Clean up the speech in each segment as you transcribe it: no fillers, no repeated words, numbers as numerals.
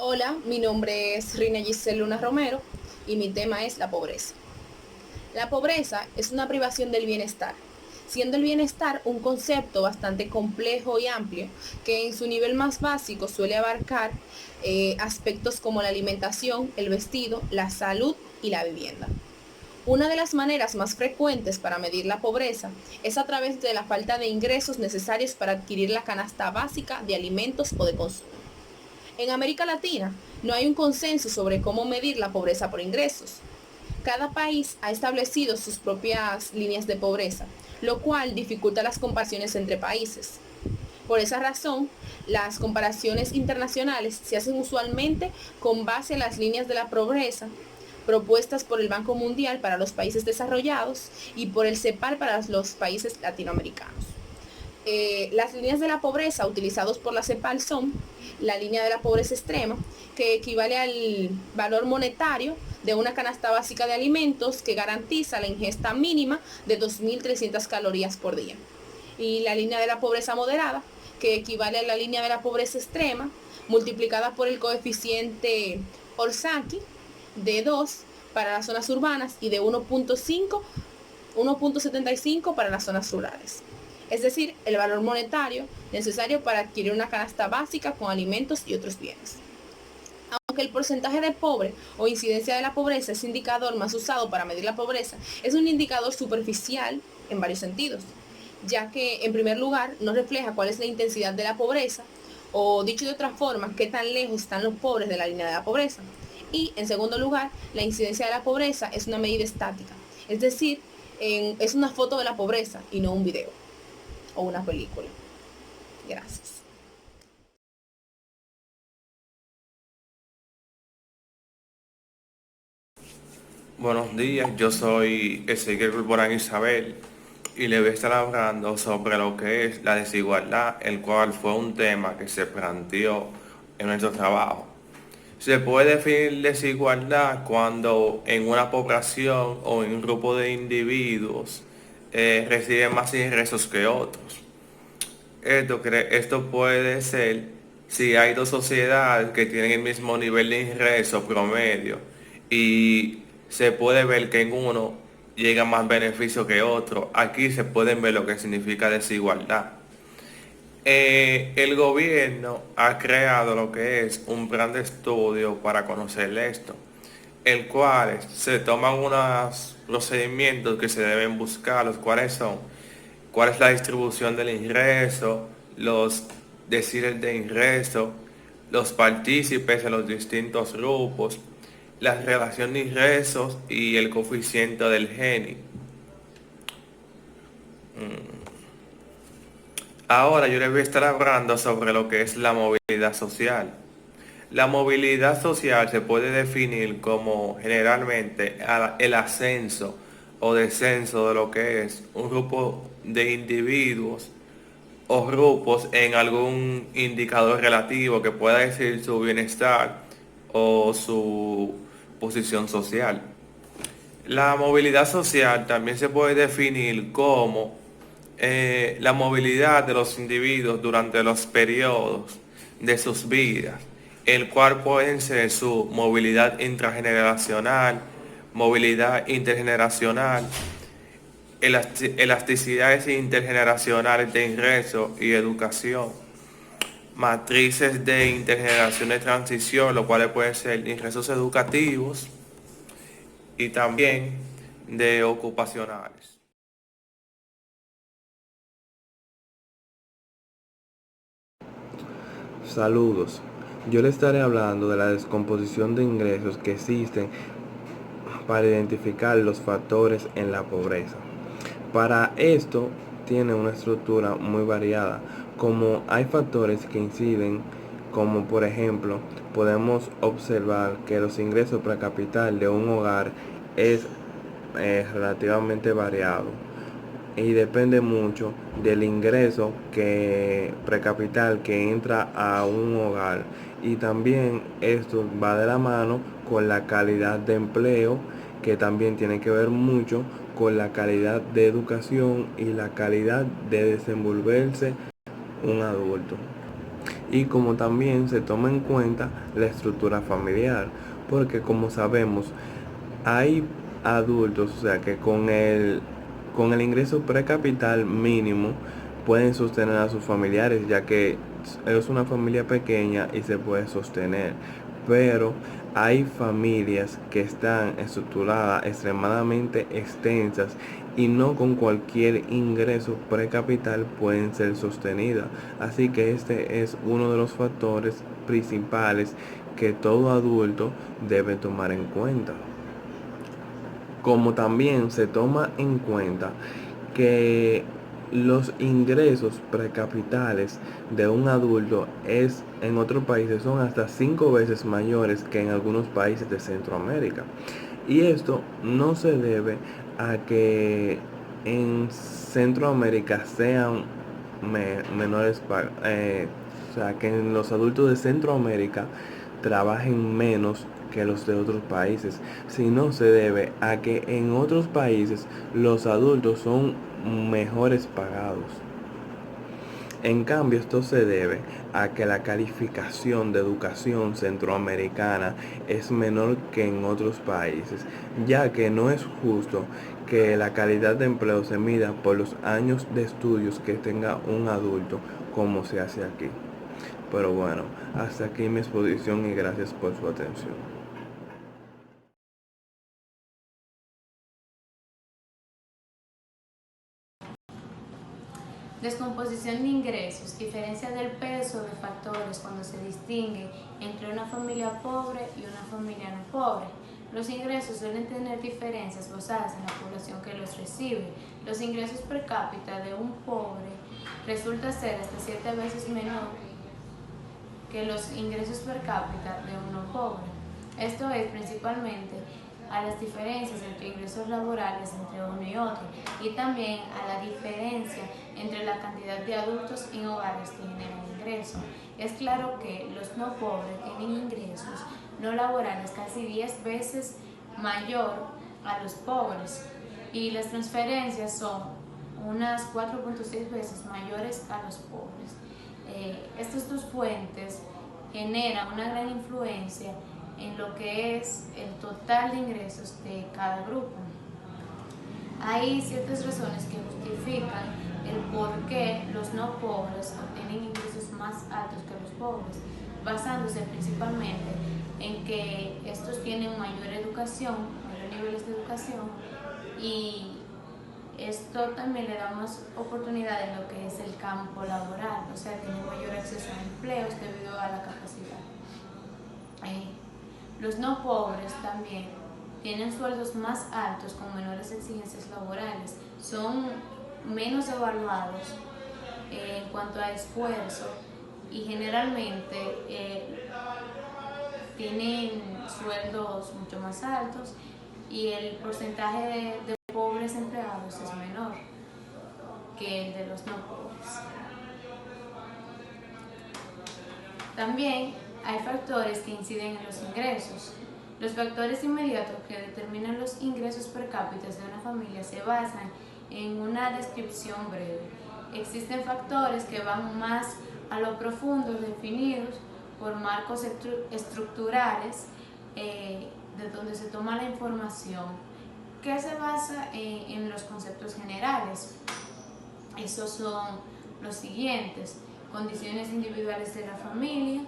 Hola, mi nombre es Rina Giselle Luna Romero y mi tema es la pobreza. La pobreza es una privación del bienestar, siendo el bienestar un concepto bastante complejo y amplio que en su nivel más básico suele abarcar aspectos como la alimentación, el vestido, la salud y la vivienda. Una de las maneras más frecuentes para medir la pobreza es a través de la falta de ingresos necesarios para adquirir la canasta básica de alimentos o de consumo. En América Latina no hay un consenso sobre cómo medir la pobreza por ingresos. Cada país ha establecido sus propias líneas de pobreza, lo cual dificulta las comparaciones entre países. Por esa razón, las comparaciones internacionales se hacen usualmente con base en las líneas de la pobreza propuestas por el Banco Mundial para los países desarrollados y por el CEPAL para los países latinoamericanos. Las líneas de la pobreza utilizados por la CEPAL son la línea de la pobreza extrema, que equivale al valor monetario de una canasta básica de alimentos que garantiza la ingesta mínima de 2.300 calorías por día. Y la línea de la pobreza moderada, que equivale a la línea de la pobreza extrema, multiplicada por el coeficiente Orsaki de 2 para las zonas urbanas y de 1.75 para las zonas rurales. Es decir, el valor monetario necesario para adquirir una canasta básica con alimentos y otros bienes. Aunque el porcentaje de pobre o incidencia de la pobreza es el indicador más usado para medir la pobreza, es un indicador superficial en varios sentidos, ya que en primer lugar no refleja cuál es la intensidad de la pobreza, o dicho de otra forma, qué tan lejos están los pobres de la línea de la pobreza. Y en segundo lugar, la incidencia de la pobreza es una medida estática, es decir, es una foto de la pobreza y no un video o una película. Gracias. Buenos días, yo soy Ezequiel Corporán Isabel y le voy a estar hablando sobre lo que es la desigualdad, el cual fue un tema que se planteó en nuestro trabajo. Se puede definir desigualdad cuando en una población o en un grupo de individuos reciben más ingresos que otros. Esto puede ser si hay dos sociedades que tienen el mismo nivel de ingreso promedio y se puede ver que en uno llega más beneficio que otro. Aquí se pueden ver lo que significa desigualdad. El gobierno ha creado lo que es un plan de estudio para conocer esto, el cual se toman unos procedimientos que se deben buscar, los cuales son cuál es la distribución del ingreso, los deciles de ingreso, los partícipes en los distintos grupos, la relación de ingresos y el coeficiente del Gini. Ahora yo les voy a estar hablando sobre lo que es la movilidad social. La movilidad social se puede definir como generalmente el ascenso o descenso de lo que es un grupo de individuos o grupos en algún indicador relativo que pueda decir su bienestar o su posición social. La movilidad social también se puede definir como la movilidad de los individuos durante los periodos de sus vidas, el cual pueden ser su movilidad intrageneracional, movilidad intergeneracional, elasticidades intergeneracionales de ingreso y educación, matrices de intergeneración de transición, lo cuales pueden ser ingresos educativos y también de ocupacionales. Saludos. Yo le estaré hablando de la descomposición de ingresos que existen para identificar los factores en la pobreza. Para esto tiene una estructura muy variada, como hay factores que inciden, como por ejemplo, podemos observar que los ingresos per capital de un hogar es relativamente variado y depende mucho del ingreso que precapital que entra a un hogar, y también esto va de la mano con la calidad de empleo, que también tiene que ver mucho con la calidad de educación y la calidad de desenvolverse un adulto. Y como también se toma en cuenta la estructura familiar, porque como sabemos, hay adultos, o sea, que con el ingreso precapital mínimo pueden sostener a sus familiares, ya que es una familia pequeña y se puede sostener. Pero hay familias que están estructuradas extremadamente extensas y no con cualquier ingreso precapital pueden ser sostenidas. Así que este es uno de los factores principales que todo adulto debe tomar en cuenta. Como también se toma en cuenta que los ingresos precapitales de un adulto en otros países son hasta 5 veces mayores que en algunos países de Centroamérica. Y esto no se debe a que en Centroamérica sean menores, o sea, que en los adultos de Centroamérica trabajen menos que los de otros países, sino se debe a que en otros países los adultos son mejores pagados. En cambio, esto se debe a que la calificación de educación centroamericana es menor que en otros países, ya que no es justo que la calidad de empleo se mida por los años de estudios que tenga un adulto, como se hace aquí. Pero bueno, hasta aquí mi exposición y gracias por su atención. Descomposición de ingresos, diferencia del peso de factores cuando se distingue entre una familia pobre y una familia no pobre. Los ingresos suelen tener diferencias basadas en la población que los recibe. Los ingresos per cápita de un pobre resulta ser hasta 7 veces menor que los ingresos per cápita de uno pobre. Esto es principalmente a las diferencias entre ingresos laborales entre uno y otro y también a la diferencia entre la cantidad de adultos en hogares que generan ingresos. Es claro que los no pobres tienen ingresos no laborales casi 10 veces mayor a los pobres y las transferencias son unas 4.6 veces mayores a los pobres. Estas dos fuentes generan una gran influencia en lo que es el total de ingresos de cada grupo. Hay ciertas razones que justifican el por qué los no pobres obtienen ingresos más altos que los pobres, basándose principalmente en que estos tienen mayor educación, mayores niveles de educación, y esto también le da más oportunidad en lo que es el campo laboral, o sea, tienen mayor acceso a empleos debido a la capacidad. Los no pobres también tienen sueldos más altos con menores exigencias laborales, son menos evaluados en cuanto a esfuerzo y generalmente tienen sueldos mucho más altos y el porcentaje de pobres empleados es menor que el de los no pobres. También hay factores que inciden en los ingresos. Los factores inmediatos que determinan los ingresos per cápita de una familia se basan en una descripción breve. Existen factores que van más a lo profundo, definidos por marcos estructurales de donde se toma la información, que se basa en los conceptos generales. Esos son los siguientes: condiciones individuales de la familia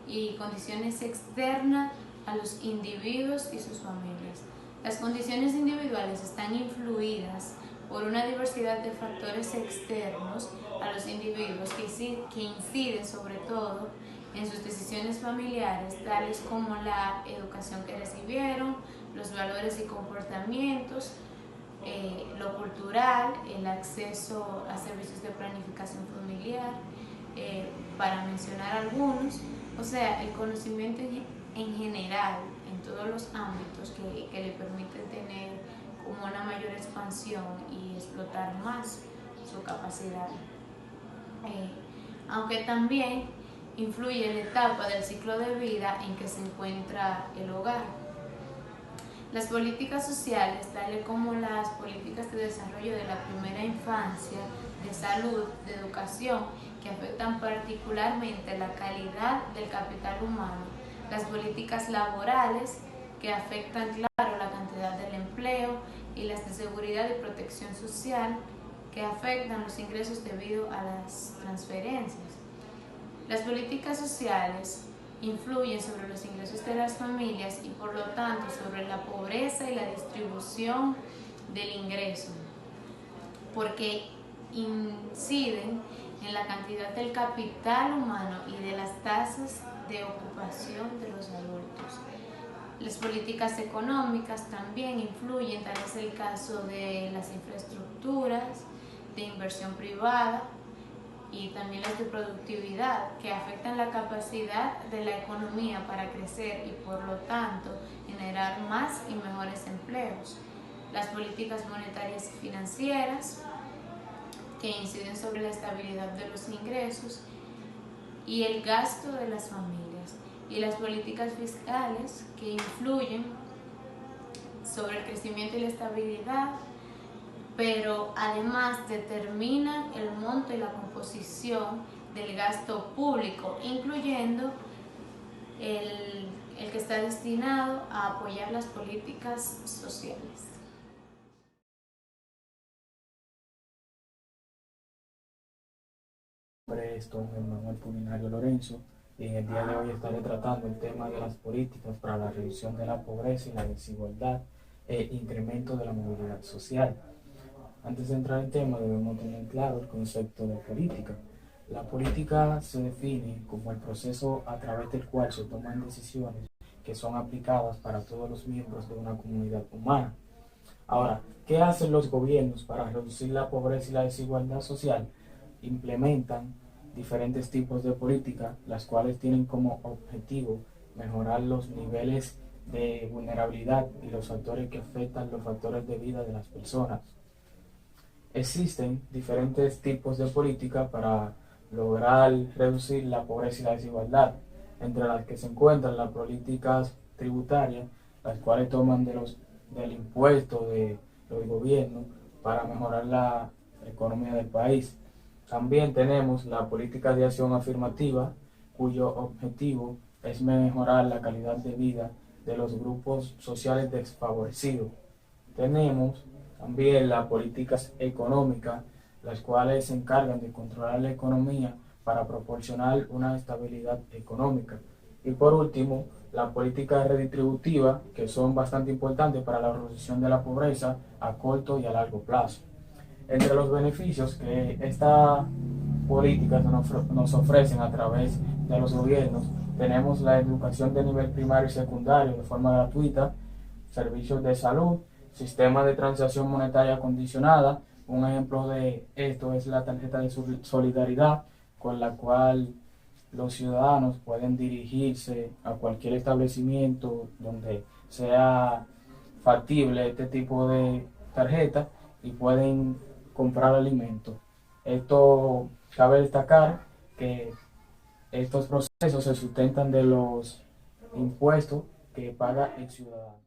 y condiciones externas a los individuos y sus familias. Las condiciones individuales están influidas por una diversidad de factores externos a los individuos que inciden sobre todo en sus decisiones familiares, tales como la educación que recibieron, los valores y comportamientos, lo cultural, el acceso a servicios de planificación familiar, para mencionar algunos. O sea, el conocimiento en general, en todos los ámbitos que le permiten tener como una mayor expansión y explotar más su capacidad. Aunque también influye la etapa del ciclo de vida en que se encuentra el hogar. Las políticas sociales, tales como las políticas de desarrollo de la primera infancia, de salud, de educación, que afectan particularmente la calidad del capital humano, las políticas laborales, que afectan, claro, la cantidad del empleo, y las de seguridad y protección social, que afectan los ingresos debido a las transferencias. Las políticas sociales influyen sobre los ingresos de las familias y por lo tanto sobre la pobreza y la distribución del ingreso, porque inciden en la cantidad del capital humano y de las tasas de ocupación de los adultos. Las políticas económicas también influyen, tal es el caso de las infraestructuras, de inversión privada y también las de productividad, que afectan la capacidad de la economía para crecer y por lo tanto generar más y mejores empleos. Las políticas monetarias y financieras, que inciden sobre la estabilidad de los ingresos y el gasto de las familias, y las políticas fiscales, que influyen sobre el crecimiento y la estabilidad, pero además determinan el monto y la composición del gasto público, incluyendo el que está destinado a apoyar las políticas sociales. Nombre es don Manuel Culinario Lorenzo y en el día de hoy estaré tratando el tema de las políticas para la reducción de la pobreza y la desigualdad e incremento de la movilidad social. Antes de entrar en tema debemos tener claro el concepto de política. La política se define como el proceso a través del cual se toman decisiones que son aplicadas para todos los miembros de una comunidad humana. Ahora, ¿qué hacen los gobiernos para reducir la pobreza y la desigualdad social? Implementan diferentes tipos de políticas, las cuales tienen como objetivo mejorar los niveles de vulnerabilidad y los factores que afectan los factores de vida de las personas. Existen diferentes tipos de política para lograr reducir la pobreza y la desigualdad, entre las que se encuentran las políticas tributarias, las cuales toman del impuesto del gobierno para mejorar la economía del país. También tenemos la política de acción afirmativa, cuyo objetivo es mejorar la calidad de vida de los grupos sociales desfavorecidos. Tenemos también las políticas económicas, las cuales se encargan de controlar la economía para proporcionar una estabilidad económica. Y por último, las políticas redistributivas, que son bastante importantes para la reducción de la pobreza a corto y a largo plazo. Entre los beneficios que estas políticas nos ofrecen a través de los gobiernos, tenemos la educación de nivel primario y secundario de forma gratuita, servicios de salud, sistema de transacción monetaria condicionada. Un ejemplo de esto es la tarjeta de solidaridad, con la cual los ciudadanos pueden dirigirse a cualquier establecimiento donde sea factible este tipo de tarjeta y pueden comprar alimentos. Esto cabe destacar que estos procesos se sustentan de los impuestos que paga el ciudadano.